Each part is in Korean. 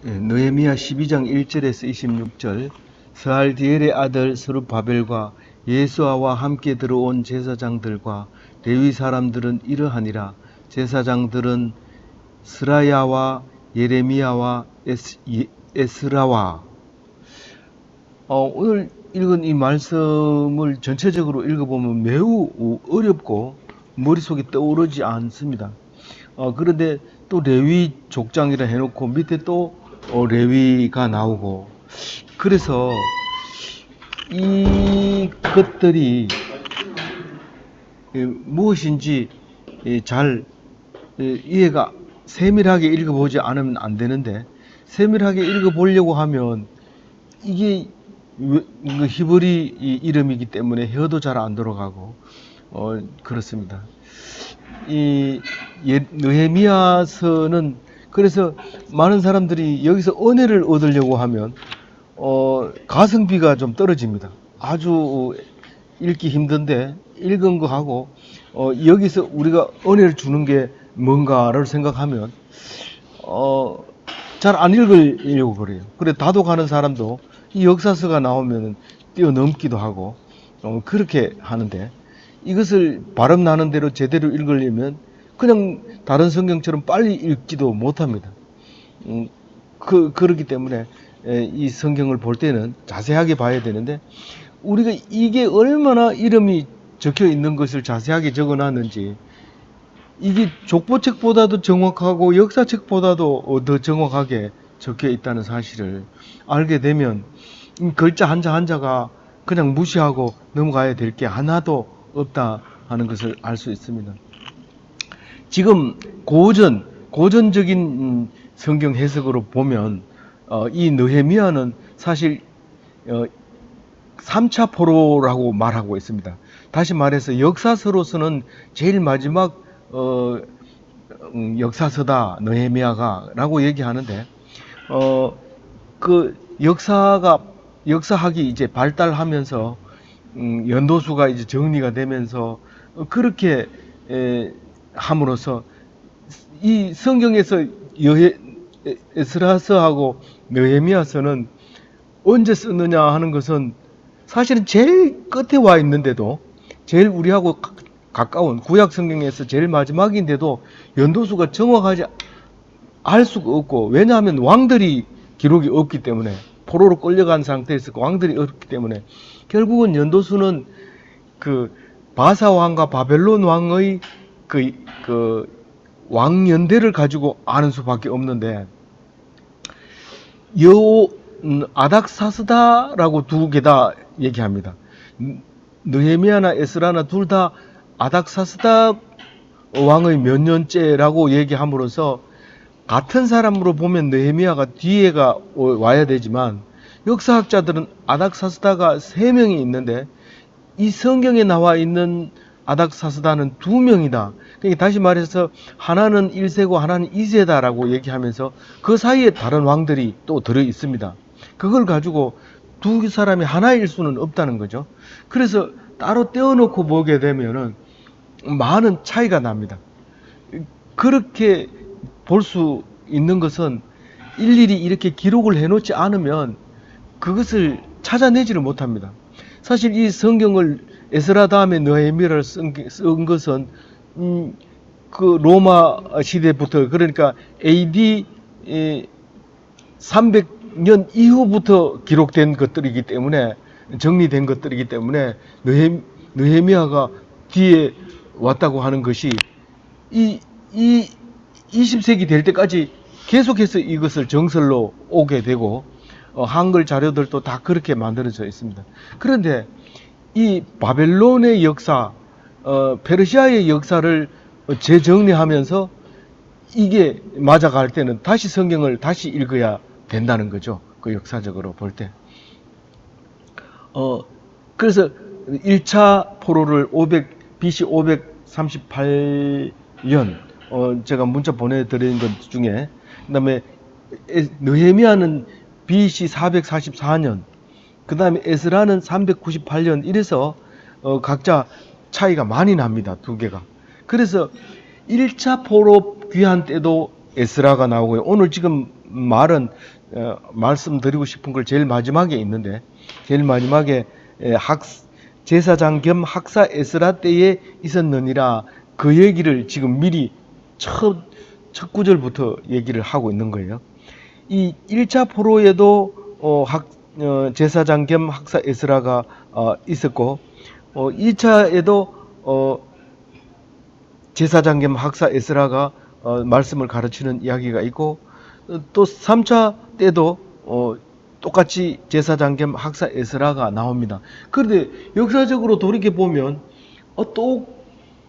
느헤미야 12장 1절에서 26절. 스알디엘의 아들 스룹바벨과 예수아와 함께 들어온 제사장들과 레위 사람들은 이러하니라. 제사장들은 스라야와 예레미야와 에스라와. 오늘 읽은 이 말씀을 전체적으로 읽어보면 매우 어렵고 머릿속에 떠오르지 않습니다. 그런데 또 레위 족장이라 해놓고 밑에 또 레위가 나오고, 그래서 이 것들이 무엇인지 잘 이해가 세밀하게 읽어보지 않으면 안 되는데, 세밀하게 읽어보려고 하면 이게 히브리 이름이기 때문에 혀도 잘 안 돌아가고 그렇습니다. 이 느헤미야서는 그래서 많은 사람들이 여기서 은혜를 얻으려고 하면 가성비가 좀 떨어집니다. 아주 읽기 힘든데 읽은 거 하고 여기서 우리가 은혜를 주는 게 뭔가를 생각하면 잘 안 읽으려고 그래요. 그래 다독하는 사람도 이 역사서가 나오면 뛰어넘기도 하고 그렇게 하는데, 이것을 발음 나는 대로 제대로 읽으려면 그냥 다른 성경처럼 빨리 읽지도 못합니다. 그렇기 때문에 이 성경을 볼 때는 자세하게 봐야 되는데, 우리가 이게 얼마나 이름이 적혀 있는 것을 자세하게 적어 놨는지, 이게 족보책보다도 정확하고 역사책보다도 더 정확하게 적혀 있다는 사실을 알게 되면 글자 한자 한자가 그냥 무시하고 넘어가야 될 게 하나도 없다 하는 것을 알 수 있습니다. 지금 고전적인 성경 해석으로 보면 이 느헤미야는 사실 3차 포로라고 말하고 있습니다. 다시 말해서 역사서로서는 제일 마지막 역사서다 느헤미야가 라고 얘기하는데, 그 역사학이 이제 발달하면서 연도수가 이제 정리가 되면서 그렇게 함으로써 이 성경에서 에스라서하고 느헤미야서는 언제 썼느냐 하는 것은 사실은 제일 끝에 와 있는데도, 제일 우리하고 가까운 구약 성경에서 제일 마지막인데도 연도수가 정확하지 알 수가 없고, 왜냐하면 왕들이 기록이 없기 때문에, 포로로 끌려간 상태에서 왕들이 없기 때문에 결국은 연도수는 그 바사 왕과 바벨론 왕의 그 왕연대를 가지고 아는 수밖에 없는데, 아닥사스다라고 두 개 다 얘기합니다. 느헤미야나 에스라나 둘 다 아닥사스다 왕의 몇 년째라고 얘기함으로써 같은 사람으로 보면 느헤미야가 뒤에가 와야 되지만, 역사학자들은 아닥사스다가 3명이 있는데 이 성경에 나와 있는 아닥사스다는 2명이다. 그러니까 다시 말해서 하나는 1세고 하나는 2세다라고 얘기하면서 그 사이에 다른 왕들이 또 들어 있습니다. 그걸 가지고 두 사람이 하나일 수는 없다는 거죠. 그래서 따로 떼어놓고 보게 되면은 많은 차이가 납니다. 그렇게 볼 수 있는 것은 일일이 이렇게 기록을 해놓지 않으면 그것을 찾아내지를 못합니다. 사실 이 성경을 에스라 다음에 느헤미야를 쓴 것은 그 로마 시대부터, 그러니까 AD 300년 이후부터 기록된 것들이기 때문에, 정리된 것들이기 때문에 느헤미야가 뒤에 왔다고 하는 것이 이 20세기 될 때까지 계속해서 이것을 정설로 오게 되고, 한글 자료들도 다 그렇게 만들어져 있습니다. 그런데 이 바벨론의 역사, 페르시아의 역사를 재정리하면서 이게 맞아갈 때는 다시 성경을 다시 읽어야 된다는 거죠. 그 역사적으로 볼 때. 그래서 1차 포로를 BC 538년, 제가 문자 보내드린 것 중에, 그 다음에 느헤미야는 BC 444년, 그 다음에 에스라는 398년, 이래서 각자 차이가 많이 납니다. 두 개가. 그래서 1차 포로 귀환 때도 에스라가 나오고요. 오늘 지금 말은 말씀드리고 싶은 걸 제일 마지막에 있는데, 제일 마지막에 제사장 겸 학사 에스라 때에 있었느니라, 그 얘기를 지금 미리 첫 구절부터 얘기를 하고 있는 거예요. 이 1차 포로에도 제사장 겸 학사 에스라가 있었고, 2차에도 제사장 겸 학사 에스라가 말씀을 가르치는 이야기가 있고, 또 3차 때도 똑같이 제사장 겸 학사 에스라가 나옵니다. 그런데 역사적으로 돌이켜 보면 또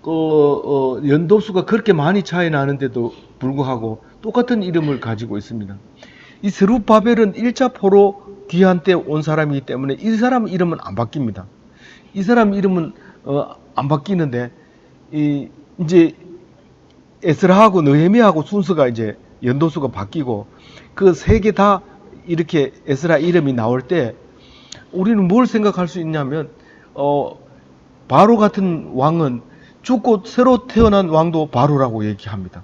연도수가 그렇게 많이 차이 나는데도 불구하고 똑같은 이름을 가지고 있습니다. 이 스룹바벨은 1차 포로 귀환 때 온 사람이기 때문에 이 사람 이름은 안 바뀝니다. 이 사람 이름은 안 바뀌는데, 이제 에스라하고 느헤미야하고 순서가 이제 연도수가 바뀌고, 그 세 개 다 이렇게 에스라 이름이 나올 때 우리는 뭘 생각할 수 있냐면, 바로 같은 왕은 죽고 새로 태어난 왕도 바로라고 얘기합니다.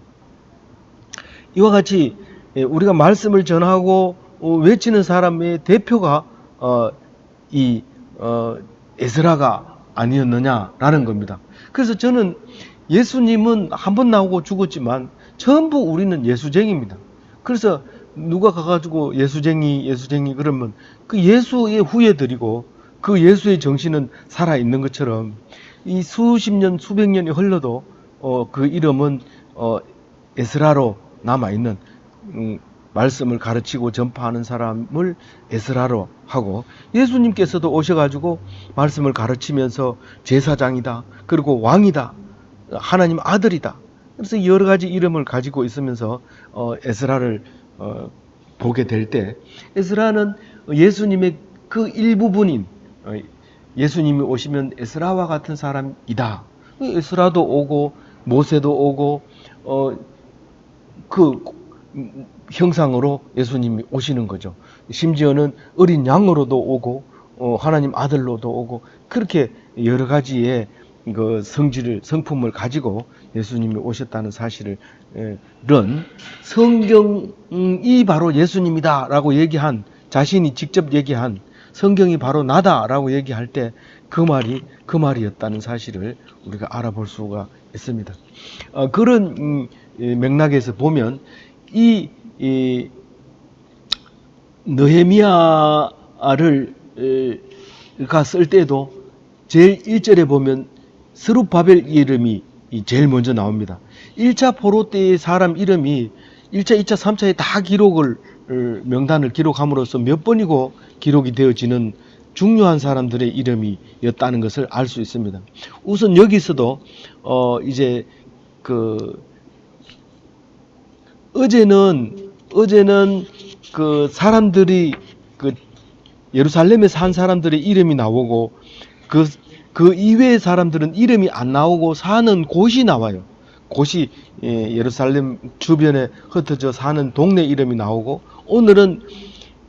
이와 같이 우리가 말씀을 전하고 외치는 사람의 대표가 에스라가 아니었느냐라는 겁니다. 그래서 저는 예수님은 한 번 나오고 죽었지만 전부 우리는 예수쟁이입니다. 그래서 누가 가가지고 예수쟁이 그러면 그 예수의 후예들이고 그 예수의 정신은 살아있는 것처럼 이 수십 년, 수백 년이 흘러도 그 이름은 에스라로 남아있는, 말씀을 가르치고 전파하는 사람을 에스라로 하고, 예수님께서도 오셔가지고 말씀을 가르치면서 제사장이다, 그리고 왕이다, 하나님 아들이다, 그래서 여러 가지 이름을 가지고 있으면서 에스라를 보게 될 때, 에스라는 예수님의 그 일부분인, 예수님이 오시면 에스라와 같은 사람이다. 에스라도 오고 모세도 오고 그 형상으로 예수님이 오시는 거죠. 심지어는 어린 양으로도 오고 하나님 아들로도 오고, 그렇게 여러 가지의 그 성품을 가지고 예수님이 오셨다는 사실은 성경이 바로 예수님이다라고 얘기한, 자신이 직접 얘기한 성경이 바로 나다라고 얘기할 때 그 말이었다는 사실을 우리가 알아볼 수가 있습니다. 그런 맥락에서 보면 이 느헤미야를 쓸 때도 제일 1절에 보면 스룹바벨 이름이 제일 먼저 나옵니다. 1차 포로 때의 사람 이름이 1차, 2차, 3차에 다 명단을 기록함으로써 몇 번이고 기록이 되어지는 중요한 사람들의 이름이었다는 것을 알 수 있습니다. 우선 여기서도 이제 어제는 그 사람들이 예루살렘에 산 사람들의 이름이 나오고 그 이외의 사람들은 이름이 안 나오고 사는 곳이 나와요. 곳이 예루살렘 주변에 흩어져 사는 동네 이름이 나오고, 오늘은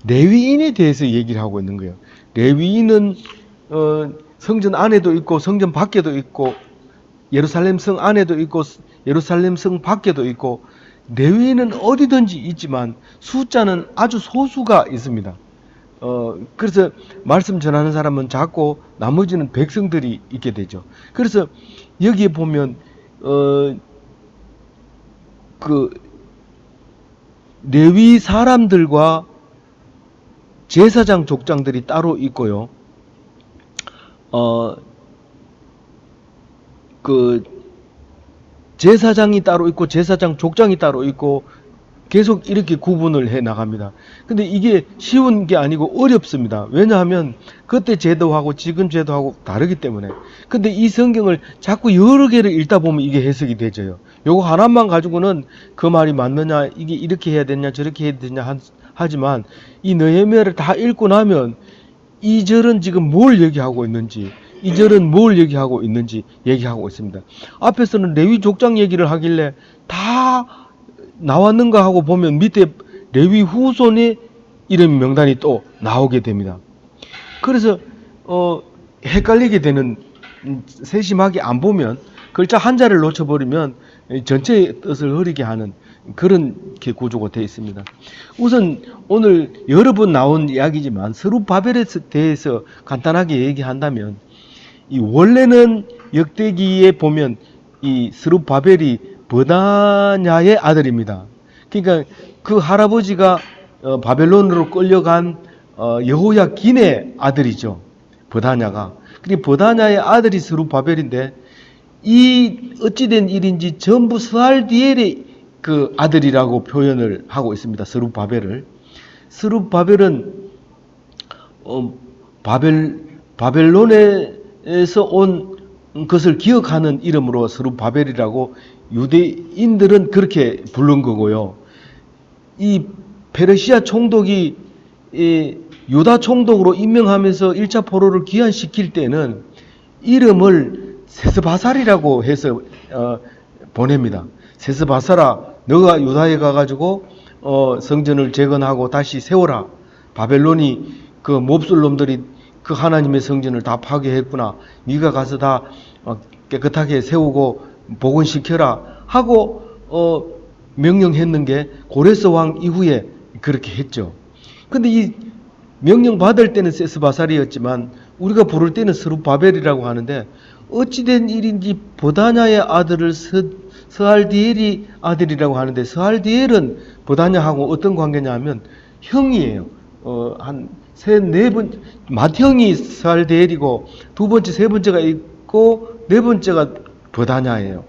레위인에 대해서 얘기를 하고 있는 거예요. 레위인은 성전 안에도 있고 성전 밖에도 있고 예루살렘 성 안에도 있고 예루살렘 성 밖에도 있고, 레위인은 어디든지 있지만 숫자는 아주 소수가 있습니다. 그래서 말씀 전하는 사람은 작고 나머지는 백성들이 있게 되죠. 그래서 여기에 보면 레위 사람들과 제사장 족장들이 따로 있고요. 제사장이 따로 있고 제사장 족장이 따로 있고 계속 이렇게 구분을 해 나갑니다. 근데 이게 쉬운 게 아니고 어렵습니다. 왜냐하면 그때 제도하고 지금 제도하고 다르기 때문에. 근데 이 성경을 자꾸 여러 개를 읽다 보면 이게 해석이 되져요. 요거 하나만 가지고는 그 말이 맞느냐, 이게 이렇게 해야 되냐 저렇게 해야 되냐 하지만 이 느헤미야를 다 읽고 나면 이 절은 지금 뭘 얘기하고 있는지, 이 절은 뭘 얘기하고 있는지 얘기하고 있습니다. 앞에서는 레위 족장 얘기를 하길래 다 나왔는가 하고 보면 밑에 레위 후손의 이름 명단이 또 나오게 됩니다. 그래서 헷갈리게 되는, 세심하게 안 보면 글자 한자를 놓쳐버리면 전체의 뜻을 흐리게 하는 그런 게 구조가 되어 있습니다. 우선 오늘 여러 번 나온 이야기지만 스룹바벨에 대해서 간단하게 얘기한다면 이 원래는 역대기에 보면 이 스룹바벨이 버다냐의 아들입니다. 그러니까 그 할아버지가 바벨론으로 끌려간 여호야긴의 아들이죠. 버다냐가. 그리고 버다냐의 아들이 스룹바벨인데 이 어찌된 일인지 전부 스알디엘의 그 아들이라고 표현을 하고 있습니다. 스룹바벨을. 스룹바벨은 바벨론에서 온 것을 기억하는 이름으로 스룹바벨이라고 유대인들은 그렇게 부른 거고요. 이 페르시아 총독이 유다 총독으로 임명하면서 1차 포로를 귀환시킬 때는 이름을 세스바살이라고 해서 보냅니다. 세스바살아, 너가 유다에 가가지고 성전을 재건하고 다시 세워라. 바벨론이 그 몹쓸 놈들이 그 하나님의 성전을 다 파괴했구나. 네가 가서 다 깨끗하게 세우고 복원시켜라 하고 명령했는 게 고레스 왕 이후에 그렇게 했죠. 근데 이 명령 받을 때는 세스바살이었지만 우리가 부를 때는 스룹바벨이라고 하는데 어찌된 일인지 버다냐의 아들을 스알디엘이 아들이라고 하는데 스알디엘은 버다냐하고 어떤 관계냐 하면 형이에요. 한 네 번, 맏형이 스알디엘이고 두 번째, 세 번째가 있고 네 번째가 버다냐예요.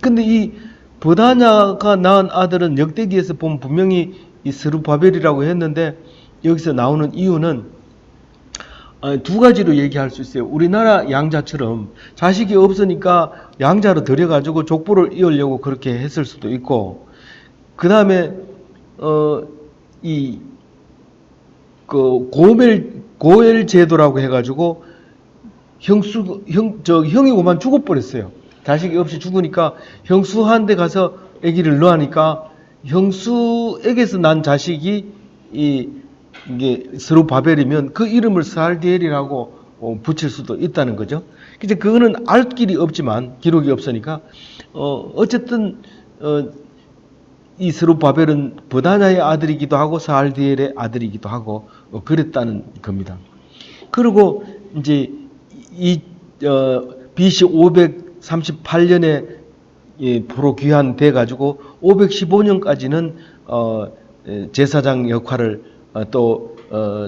근데 이 버다냐가 낳은 아들은 역대기에서 보면 분명히 이 스룹바벨이라고 했는데 여기서 나오는 이유는 두 가지로 얘기할 수 있어요. 우리나라 양자처럼 자식이 없으니까 양자로 들여가지고 족보를 이으려고 그렇게 했을 수도 있고, 그 다음에 고엘 제도라고 해가지고 형이 그만 죽어버렸어요. 자식이 없이 죽으니까 형수한테 가서 아기를 넣으니까 형수에게서 난 자식이 이게 스룹바벨이면 그 이름을 스알디엘이라고 붙일 수도 있다는 거죠. 이제 그거는 알 길이 없지만 기록이 없으니까 어쨌든 이 스룹바벨은 버다냐의 아들이기도 하고 스알디엘의 아들이기도 하고 그랬다는 겁니다. 그리고 이제 BC 538년에 포로 귀환돼 가지고 515년까지는 제사장 역할을 또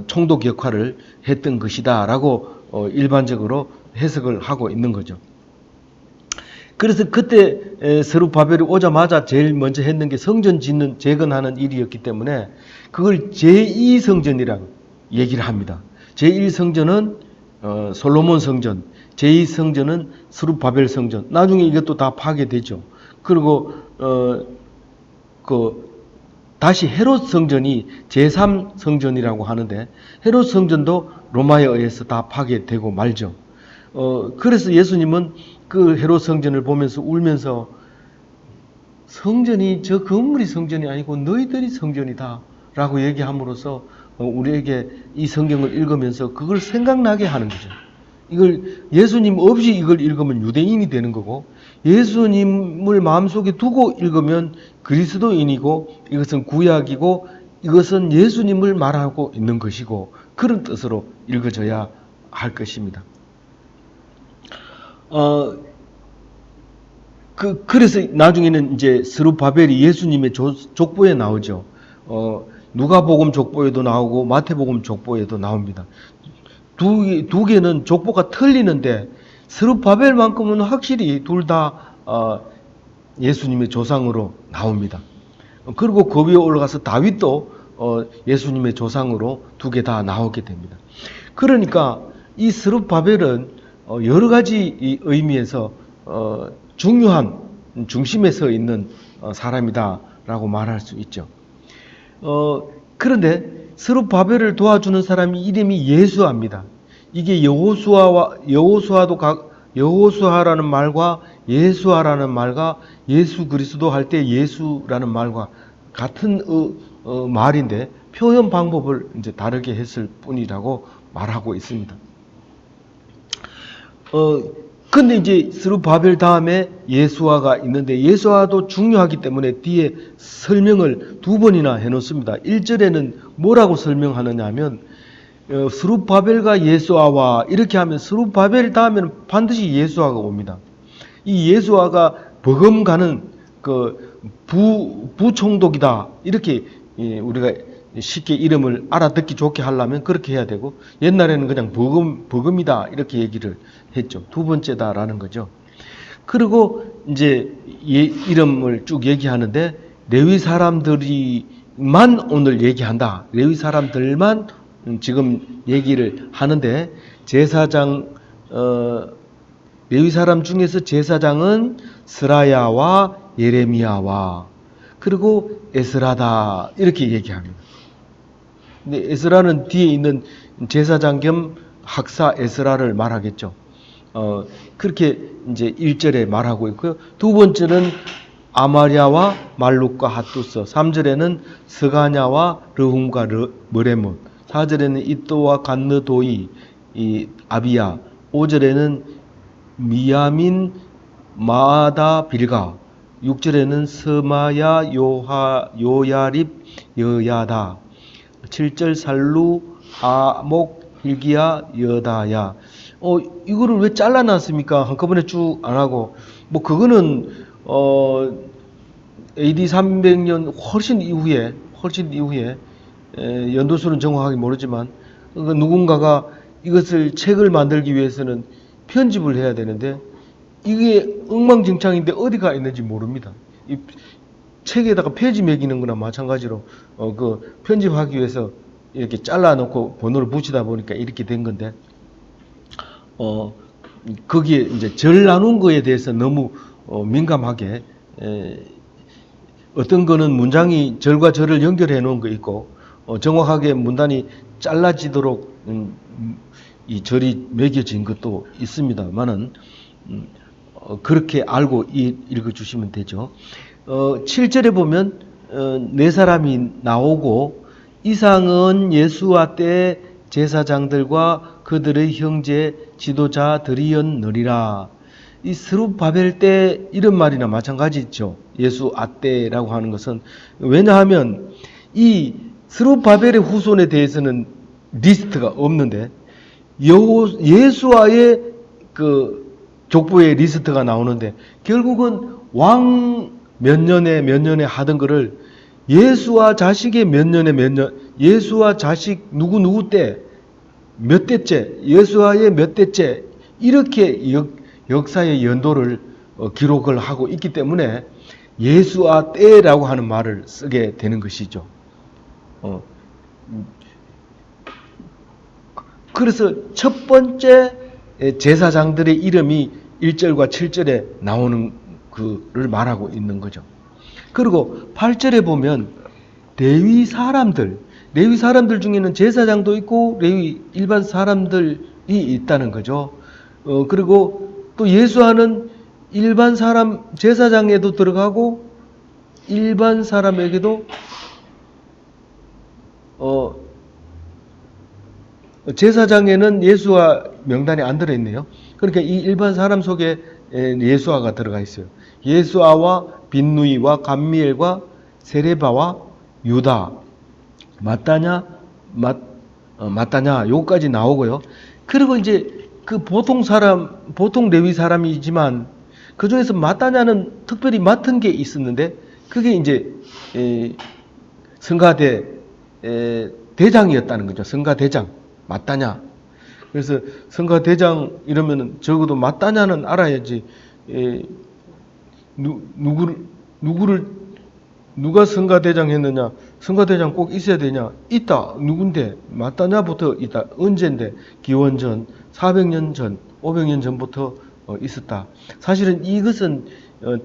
총독 역할을 했던 것이다라고 일반적으로 해석을 하고 있는 거죠. 그래서 그때 스룹바벨이 오자마자 제일 먼저 했는 게 성전 짓는 재건하는 일이었기 때문에 그걸 제2성전이라고 얘기를 합니다. 제1성전은 솔로몬 성전, 제2성전은 스룹바벨 성전. 나중에 이것도 다 파괴되죠. 그리고 다시 헤롯 성전이 제3성전이라고 하는데 헤롯 성전도 로마에 의해서 다 파괴되고 말죠. 그래서 예수님은 그 헤롯 성전을 보면서 울면서 성전이 저 건물이 성전이 아니고 너희들이 성전이다 라고 얘기함으로써 우리에게 이 성경을 읽으면서 그걸 생각나게 하는 거죠. 이걸 예수님 없이 이걸 읽으면 유대인이 되는 거고 예수님을 마음속에 두고 읽으면 그리스도인이고 이것은 구약이고 이것은 예수님을 말하고 있는 것이고 그런 뜻으로 읽어져야 할 것입니다. 그래서 나중에는 이제 스룹바벨이 예수님의 족보에 나오죠. 누가복음 족보에도 나오고 마태복음 족보에도 나옵니다. 두 개는 족보가 틀리는데 스룹바벨만큼은 확실히 둘 다 예수님의 조상으로 나옵니다. 그리고 그 위에 올라가서 다윗도 예수님의 조상으로 두 개 다 나오게 됩니다. 그러니까 이 스룹바벨은 여러 가지 의미에서 중요한 중심에 서 있는 사람이다라고 말할 수 있죠. 그런데 스룹바벨을 도와주는 사람이 이름이 예수아입니다. 이게 여호수아라는 말과 예수아라는 말과 예수 그리스도 할 때 예수라는 말과 같은 말인데 표현 방법을 이제 다르게 했을 뿐이라고 말하고 있습니다. 근데 이제 스룹바벨 다음에 예수아가 있는데 예수아도 중요하기 때문에 뒤에 설명을 두 번이나 해놓습니다. 1절에는 뭐라고 설명하느냐 하면 스룹바벨과 예수아와 이렇게 하면 스룹바벨 다음에는 반드시 예수아가 옵니다. 이 예수아가 버금가는 그 부총독이다. 이렇게 우리가 쉽게 이름을 알아듣기 좋게 하려면 그렇게 해야 되고, 옛날에는 그냥 버금이다 이렇게 얘기를 했죠. 두 번째다라는 거죠. 그리고 이제 이름을 쭉 얘기하는데 레위 사람들이만 오늘 얘기한다. 레위 사람들만 지금 얘기를 하는데 제사장 레위 사람 중에서 제사장은 스라야와 예레미야와 그리고 에스라다 이렇게 얘기합니다. 근데 에스라는 뒤에 있는 제사장 겸 학사 에스라를 말하겠죠. 그렇게 이제 1절에 말하고 있고요. 두 번째는 아마랴와 말룩과 핫두스, 3절에는 스가냐와 르훔과 머레몬, 4절에는 이또와 간느도이, 이 아비야, 5절에는 미야민 마아다 빌가, 6절에는 스마야 요야립 여야다, 7절 살루 아목 hil기야 여다야. 이거를 왜 잘라놨습니까? 한꺼번에 쭉 안 하고. 뭐 그거는 AD 300년 훨씬 이후에 연도수는 정확하게 모르지만 누군가가 이것을 책을 만들기 위해서는 편집을 해야 되는데 이게 엉망진창인데 어디가 있는지 모릅니다. 이 책에다가 페이지 매기는 거나 마찬가지로 그 편집하기 위해서 이렇게 잘라놓고 번호를 붙이다 보니까 이렇게 된 건데 거기에 이제 절 나눈 거에 대해서 너무 민감하게 어떤 거는 문장이 절과 절을 연결해 놓은 거 있고 정확하게 문단이 잘라지도록 이 절이 매겨진 것도 있습니다만은 그렇게 알고 읽어주시면 되죠. 7절에 보면 네 사람이 나오고 이상은 예수와 때 제사장들과 그들의 형제 지도자들이었느니라. 이 스룹바벨 때 이런 말이나 마찬가지죠. 예수 아때라고 하는 것은 왜냐하면 이 스룹바벨의 후손에 대해서는 리스트가 없는데 예수와의 그 족보의 리스트가 나오는데 결국은 왕 몇 년에 하던 거를 예수와 자식의 몇 년에 예수와 자식 누구 때 몇 대째, 예수와의 몇 대째 이렇게 역사의 연도를 기록을 하고 있기 때문에 예수와 때라고 하는 말을 쓰게 되는 것이죠. 그래서 첫 번째 제사장들의 이름이 1절과 7절에 나오는 그를 말하고 있는 거죠. 그리고 8절에 보면 레위 사람들 중에는 제사장도 있고 레위 일반 사람들이 있다는 거죠. 그리고 또 예수와는 일반 사람 제사장에도 들어가고 일반 사람에게도 제사장에는 예수와 명단이 안 들어있네요. 그러니까 이 일반 사람 속에 예수아가 들어가 있어요. 예수아와 빈누이와 감미엘과 세레바와 유다, 마따냐, 요까지 나오고요. 그리고 이제 그 보통 레위 사람이지만 그 중에서 마따냐는 특별히 맡은 게 있었는데 그게 이제 성가대 대장이었다는 거죠. 성가대장, 마따냐. 그래서 성가대장 이러면은 적어도 마따냐는 알아야지. 누가 성가대장 했느냐? 성가대장 꼭 있어야 되냐? 있다. 누군데? 마따냐부터 있다. 언젠데? 기원전 400년 전, 500년 전부터 있었다. 사실은 이것은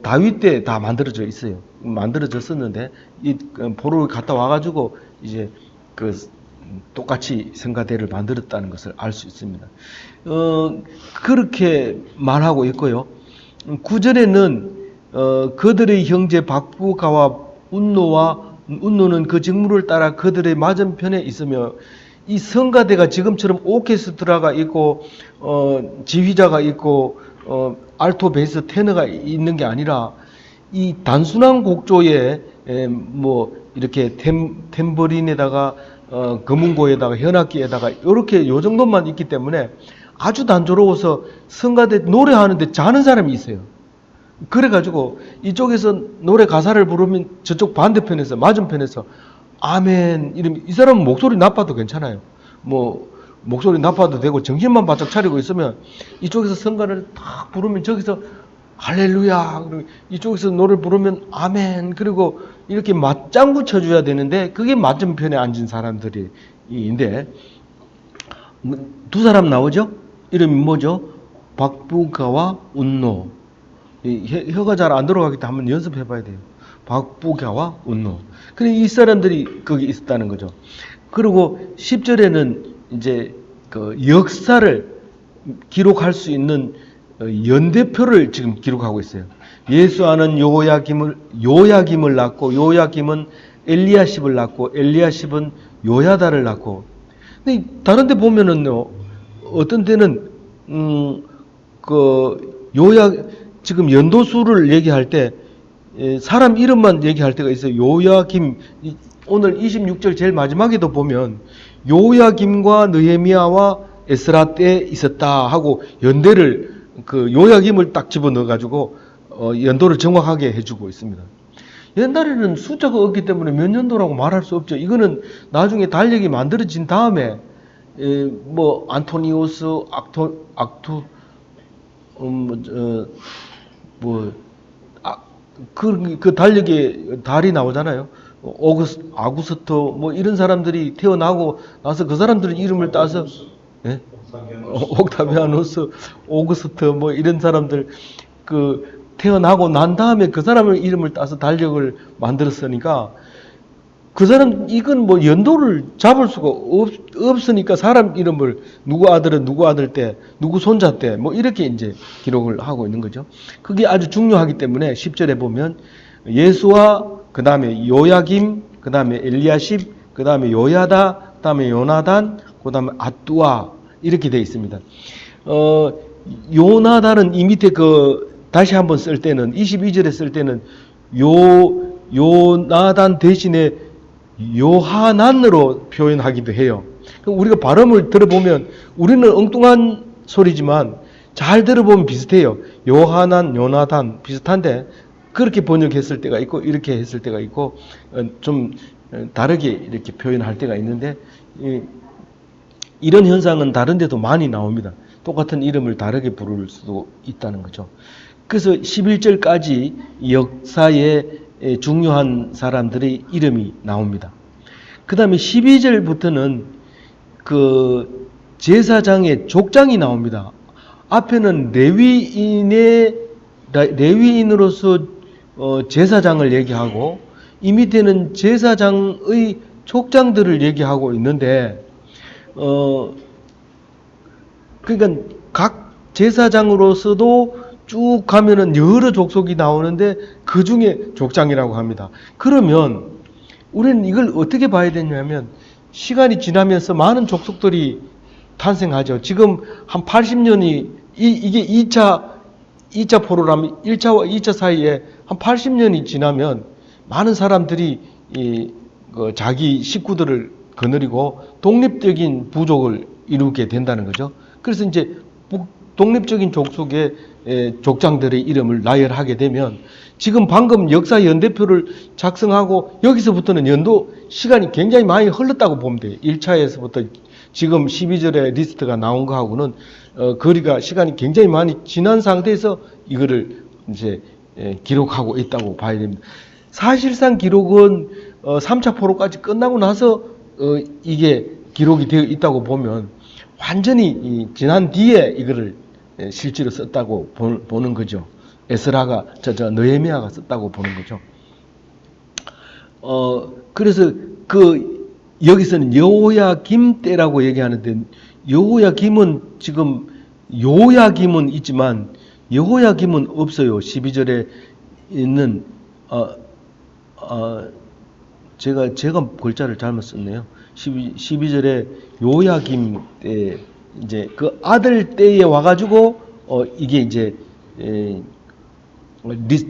다윗 때 다 만들어져 있어요. 만들어졌었는데 이 포로를 갔다 와가지고 이제 그 똑같이 성가대를 만들었다는 것을 알 수 있습니다. 그렇게 말하고 있고요. 9절에는 그들의 형제 박부가와 운노는 그 직무를 따라 그들의 맞은편에 있으며 이 성가대가 지금처럼 오케스트라가 있고 지휘자가 있고 알토, 베이스, 테너가 있는 게 아니라 이 단순한 곡조에 뭐 이렇게 탬버린에다가 금은고에다가 현악기에다가 이렇게 요 정도만 있기 때문에 아주 단조로워서 성가대 노래하는데 자는 사람이 있어요. 그래가지고 이쪽에서 노래 가사를 부르면 저쪽 반대편에서 맞은편에서 아멘 이러면 이 사람은 목소리 나빠도 괜찮아요. 뭐 목소리 나빠도 되고 정신만 바짝 차리고 있으면 이쪽에서 성가를 탁 부르면 저기서 할렐루야 그리고 이쪽에서 노래를 부르면 아멘 그리고 이렇게 맞장구 쳐줘야 되는데 그게 맞은편에 앉은 사람들이인데 두 사람 나오죠? 이름이 뭐죠? 박부가와 운노. 혀가 잘 안 들어가기 때문에 한번 연습해 봐야 돼요. 박부가와 운노. 근데 이 사람들이 거기 있었다는 거죠. 그리고 10절에는 이제 그 역사를 기록할 수 있는 연대표를 지금 기록하고 있어요. 예수아는 요야김을 낳고 요야김은 엘리야십을 낳고 엘리야십은 요야다를 낳고. 근데 다른 데 보면은요. 어떤 때는 지금 연도수를 얘기할 때 사람 이름만 얘기할 때가 있어요. 요야김 오늘 26절 제일 마지막에도 보면 요야김과 느헤미야와 에스라 때 있었다 하고 연대를 그 요야김을 딱 집어넣어 가지고 연도를 정확하게 해주고 있습니다. 옛날에는 숫자가 없기 때문에 몇 년도라고 말할 수 없죠. 이거는 나중에 달력이 만들어진 다음에 뭐 안토니우스, 그 달력에 달이 나오잖아요. 아구스트 뭐 이런 사람들이 태어나고 나서 그 사람들의 이름을 따서 예? 옥타비아누스, 오그스트 뭐 이런 사람들 그 태어나고 난 다음에 그 사람의 이름을 따서 달력을 만들었으니까 그 사람 이건 뭐 연도를 잡을 수가 없으니까 사람 이름을 누구 아들은 누구 아들 때 누구 손자 때 뭐 이렇게 이제 기록을 하고 있는 거죠. 그게 아주 중요하기 때문에 10절에 보면 예수와 그 다음에 요야김 그 다음에 엘리야십 그 다음에 요야다 그 다음에 요나단 그 다음에 아뚜아 이렇게 되어 있습니다. 요나단은 이 밑에 다시 한번 쓸 때는 22절에 쓸 때는 요나단 대신에 요하난으로 표현하기도 해요. 우리가 발음을 들어보면 우리는 엉뚱한 소리지만 잘 들어보면 비슷해요. 요하난, 요나단 비슷한데 그렇게 번역했을 때가 있고 이렇게 했을 때가 있고 좀 다르게 이렇게 표현할 때가 있는데 이런 현상은 다른 데도 많이 나옵니다. 똑같은 이름을 다르게 부를 수도 있다는 거죠. 그래서 11절까지 역사에 중요한 사람들의 이름이 나옵니다. 그 다음에 12절부터는 그 제사장의 족장이 나옵니다. 앞에는 레위인으로서 제사장을 얘기하고 이 밑에는 제사장의 족장들을 얘기하고 있는데 그러니까 각 제사장으로서도 쭉 가면은 여러 족속이 나오는데 그 중에 족장이라고 합니다. 그러면 우리는 이걸 어떻게 봐야 되냐면 시간이 지나면서 많은 족속들이 탄생하죠. 지금 한 80년이 이게 2차 포로라면 1차와 2차 사이에 한 80년이 지나면 많은 사람들이 자기 식구들을 거느리고 독립적인 부족을 이루게 된다는 거죠. 그래서 이제 독립적인 족속의 족장들의 이름을 나열하게 되면 지금 방금 역사 연대표를 작성하고 여기서부터는 연도 시간이 굉장히 많이 흘렀다고 보면 돼요. 1차에서부터 지금 12절에 리스트가 나온 거하고는 거리가 시간이 굉장히 많이 지난 상태에서 이거를 이제 기록하고 있다고 봐야 됩니다. 사실상 기록은 3차 포로까지 끝나고 나서 이게 기록이 되어 있다고 보면 완전히 지난 뒤에 이거를 실제로 썼다고 보는 거죠. 에스라가 느헤미야가 썼다고 보는 거죠. 그래서 여기서는 여호야김 때라고 얘기하는데 여호야김은 지금 요야김은 있지만 여호야김은 없어요. 12절에 있는 제가 글자를 잘못 썼네요. 12절에 요야김 때 이제 그 아들 때에 와가지고 이게 이제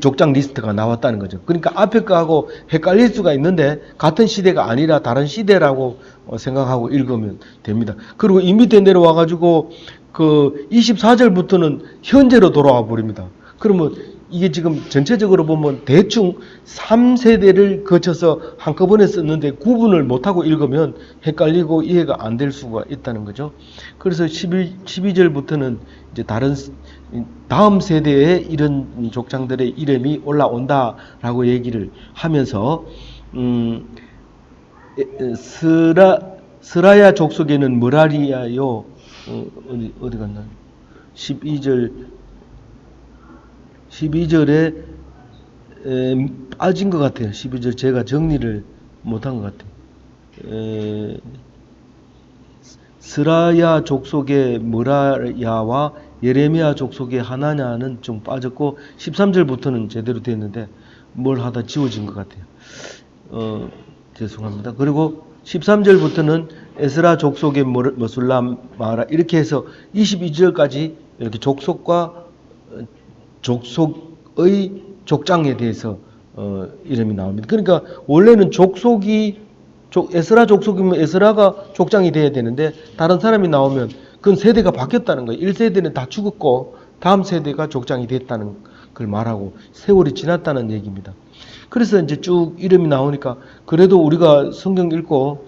족장 리스트가 나왔다는 거죠. 그러니까 앞에 거하고 헷갈릴 수가 있는데 같은 시대가 아니라 다른 시대라고 생각하고 읽으면 됩니다. 그리고 이 밑에 내려와가지고 그 24절부터는 현재로 돌아와 버립니다. 그러면 이게 지금 전체적으로 보면 대충 3세대를 거쳐서 한꺼번에 썼는데 구분을 못하고 읽으면 헷갈리고 이해가 안 될 수가 있다는 거죠. 그래서 12절부터는 이제 다음 세대에 이런 족장들의 이름이 올라온다라고 얘기를 하면서 스라야 족속에는 머라리아요. 어디 갔나? 12절에 빠진 것 같아요. 12절 제가 정리를 못한 것 같아요. 스라야 족속의 머라야와 예레미야 족속의 하나냐는 좀 빠졌고 13절부터는 제대로 됐는데 뭘 하다 지워진 것 같아요. 죄송합니다. 그리고 13절부터는 에스라 족속의 머술람 마라 이렇게 해서 22절까지 이렇게 족속과 족속의 족장에 대해서 이름이 나옵니다. 그러니까 원래는 에스라 족속이면 에스라가 족장이 돼야 되는데 다른 사람이 나오면 그건 세대가 바뀌었다는 거예요. 1세대는 다 죽었고 다음 세대가 족장이 됐다는 걸 말하고 세월이 지났다는 얘기입니다. 그래서 이제 쭉 이름이 나오니까 그래도 우리가 성경 읽고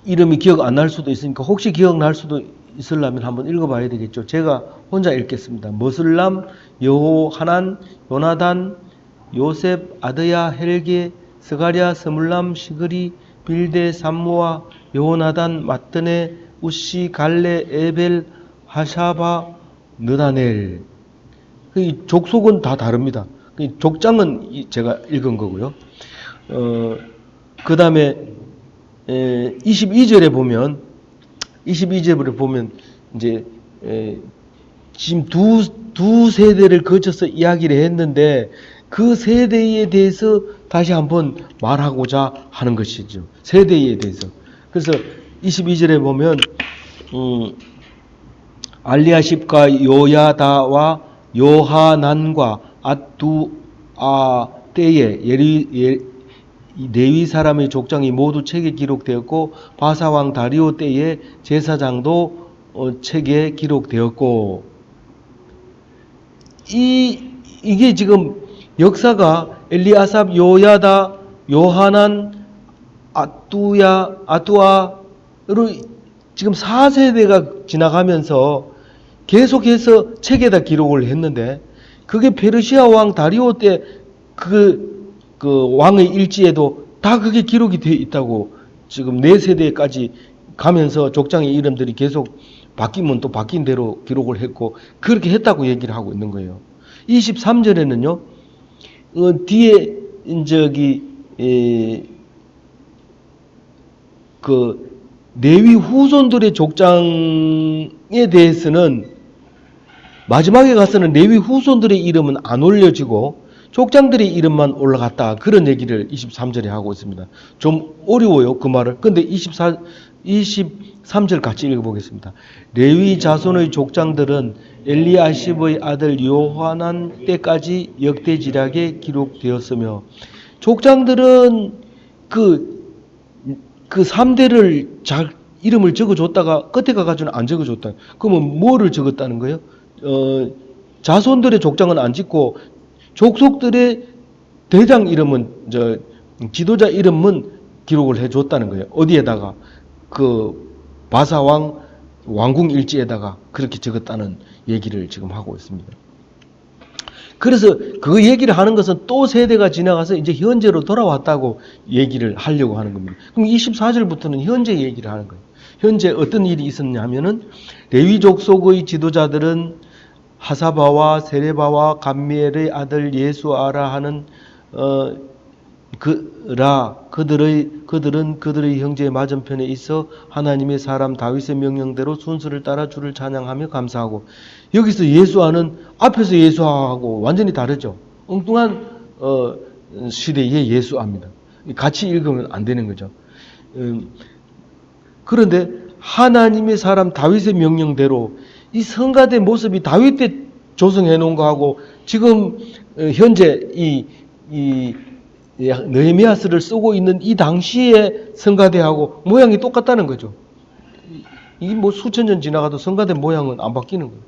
이름이 기억 안 날 수도 있으니까 혹시 기억날 수도 있으려면 한번 읽어봐야 되겠죠. 제가 혼자 읽겠습니다. 머술람, 여호하난, 요나단, 요셉, 아드야, 헬게, 스가랴, 스물람, 시그리, 빌데, 삼무아, 여호나단, 마뜨네, 우시, 갈레, 에벨, 하샤바, 느다넬. 이 족속은 다 다릅니다. 족장은 제가 읽은 거고요. 그 다음에 22절에 보면 이제 지금 두 세대를 거쳐서 이야기를 했는데 그 세대에 대해서 다시 한번 말하고자 하는 것이죠. 세대에 대해서. 그래서 22절에 보면 알리아십과 요야다와 요하난과 아뚜아 때에 네위 사람의 족장이 모두 책에 기록되었고 바사왕 다리오 때에 제사장도 책에 기록되었고 이게 지금 역사가 엘리아삽, 요야다, 요하난, 아뚜아로 지금 4세대가 지나가면서 계속해서 책에다 기록을 했는데 그게 페르시아 왕 다리오 때 그 왕의 일지에도 다 그게 기록이 되어 있다고 지금 4세대까지 가면서 족장의 이름들이 계속 바뀌면 또 바뀐 대로 기록을 했고 그렇게 했다고 얘기를 하고 있는 거예요. 23절에는요. 뒤에 그 레위 후손들의 족장에 대해서는 마지막에 가서는 레위 후손들의 이름은 안 올려지고 족장들의 이름만 올라갔다. 그런 얘기를 23절에 하고 있습니다. 좀 어려워요, 그 말을. 근데 23절 같이 읽어보겠습니다. 레위 자손의 족장들은 엘리아십의 아들 요하난 때까지 역대지략에 기록되었으며 족장들은 그 3대를 이름을 적어줬다가 끝에 가가지고는 안 적어줬다. 그러면 뭐를 적었다는 거예요? 자손들의 족장은 안 짓고 족속들의 대장 이름은 지도자 이름은 기록을 해줬다는 거예요. 어디에다가 그 바사왕 왕궁 일지에다가 그렇게 적었다는 얘기를 지금 하고 있습니다. 그래서 그 얘기를 하는 것은 또 세대가 지나가서 이제 현재로 돌아왔다고 얘기를 하려고 하는 겁니다. 그럼 24절부터는 현재 얘기를 하는 거예요. 현재 어떤 일이 있었냐면은 레위 족속의 지도자들은 하사바와 세레바와 감미엘의 아들 예수아라 하는 그들은 그들의 형제의 맞은편에 있어 하나님의 사람 다윗의 명령대로 순서를 따라 주를 찬양하며 감사하고 여기서 예수아는 앞에서 예수아하고 완전히 다르죠. 엉뚱한 시대의 예수아입니다. 같이 읽으면 안 되는 거죠. 그런데 하나님의 사람 다윗의 명령대로 이 성가대 모습이 다윗 때 조성해 놓은 거하고 지금 현재 이 느헤미야서를 쓰고 있는 이 당시의 성가대하고 모양이 똑같다는 거죠. 이 뭐 수천 년 지나가도 성가대 모양은 안 바뀌는 거예요.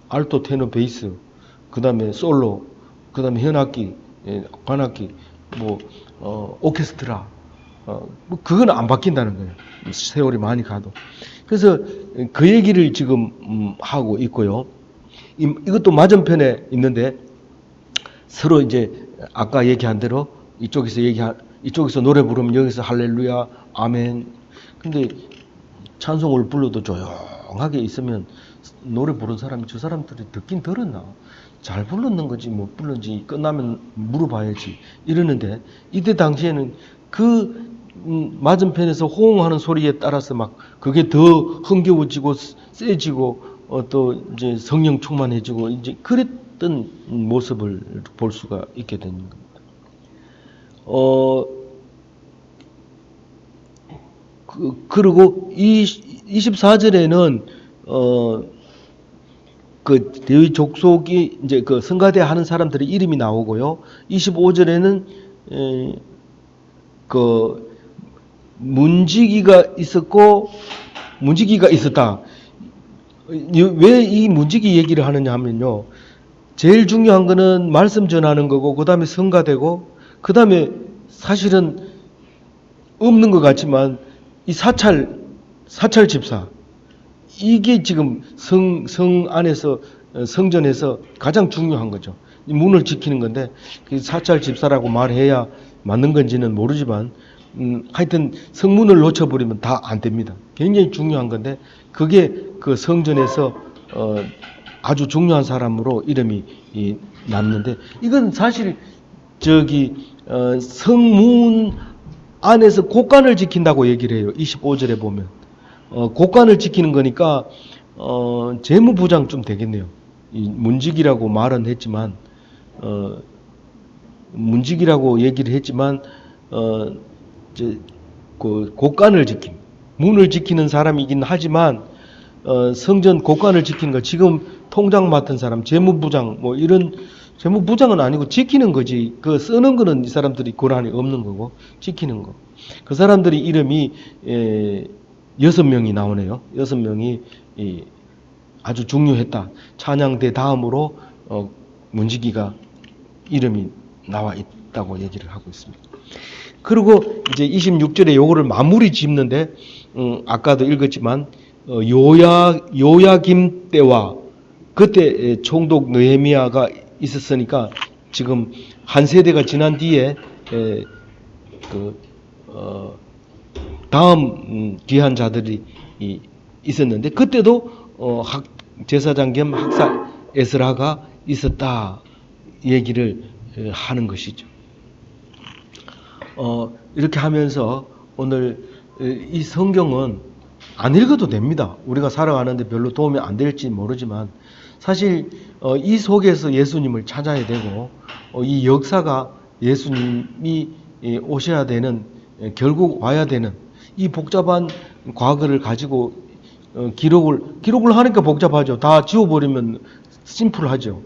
알토, 테너, 베이스, 그 다음에 솔로, 그 다음에 현악기, 관악기, 오케스트라, 뭐 그건 안 바뀐다는 거예요. 세월이 많이 가도. 그래서 그 얘기를 지금 하고 있고요. 이것도 맞은편에 있는데 서로 이제 아까 얘기한 대로 이쪽에서 노래 부르면 여기서 할렐루야, 아멘. 근데 찬송을 불러도 조용하게 있으면 노래 부른 사람이 저 사람들이 듣긴 들었나? 잘 불렀는 거지 못 불렀는지 끝나면 물어봐야지 이러는데 이때 당시에는 그 맞은편에서 호응하는 소리에 따라서 막 그게 더 흥겨워지고 세지고 또 이제 성령 충만해지고 이제 그랬던 모습을 볼 수가 있게 되는 겁니다. 그리고 이 24절에는 그 레위 족속이 이제 그 성가대 하는 사람들의 이름이 나오고요. 25절에는 그 문지기가 있었다. 왜 이 문지기 얘기를 하느냐 하면요. 제일 중요한 거는 말씀 전하는 거고, 그 다음에 성가대고, 그 다음에 사실은 없는 것 같지만 이 사찰 집사 이게 지금 성 안에서 성전에서 가장 중요한 거죠. 이 문을 지키는 건데 그 사찰 집사라고 말해야 맞는 건지는 모르지만 하여튼 성문을 놓쳐버리면 다 안 됩니다. 굉장히 중요한 건데 그게 그 성전에서 아주 중요한 사람으로 이름이 남는데 이건 사실 성문 안에서 곳간을 지킨다고 얘기를 해요. 25절에 보면 곳간을 지키는 거니까 재무부장 좀 되겠네요. 이 문직이라고 말은 했지만 문직이라고 얘기를 했지만 그 곳간을 지킨 문을 지키는 사람이긴 하지만 성전 곳간을 지킨 거 지금 통장 맡은 사람 재무부장 뭐 이런 재무부장은 아니고 지키는 거지. 그 쓰는 거는 이 사람들이 권한이 없는 거고 지키는 거. 그 사람들이 이름이 6명이 나오네요. 6명이 아주 중요했다. 찬양대 다음으로 문지기가 이름이 나와 있다고 얘기를 하고 있습니다. 그리고 이제 26절에 요거를 마무리 짓는데 아까도 읽었지만 요야김 때와 그때 총독 느헤미야가 있었으니까 지금 한 세대가 지난 뒤에 다음 귀한 자들이 있었는데 그때도 제사장 겸 학사 에스라가 있었다 얘기를 하는 것이죠. 이렇게 하면서 오늘 이 성경은 안 읽어도 됩니다. 우리가 살아가는데 별로 도움이 안 될지 모르지만 사실 이 속에서 예수님을 찾아야 되고 이 역사가 예수님이 오셔야 되는 결국 와야 되는 이 복잡한 과거를 가지고 기록을 하니까 복잡하죠. 다 지워버리면 심플하죠.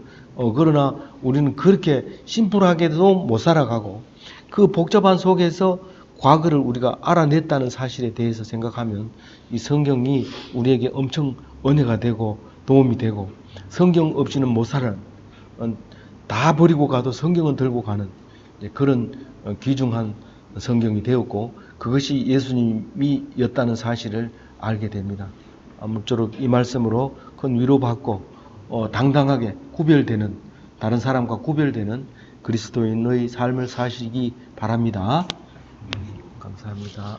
그러나 우리는 그렇게 심플하게도 못 살아가고 그 복잡한 속에서 과거를 우리가 알아냈다는 사실에 대해서 생각하면 이 성경이 우리에게 엄청 은혜가 되고 도움이 되고 성경 없이는 못 살아. 다 버리고 가도 성경은 들고 가는 그런 귀중한 성경이 되었고 그것이 예수님이었다는 사실을 알게 됩니다. 아무쪼록 이 말씀으로 큰 위로받고 당당하게 구별되는 다른 사람과 구별되는 그리스도인의 삶을 사시기 바랍니다. 감사합니다.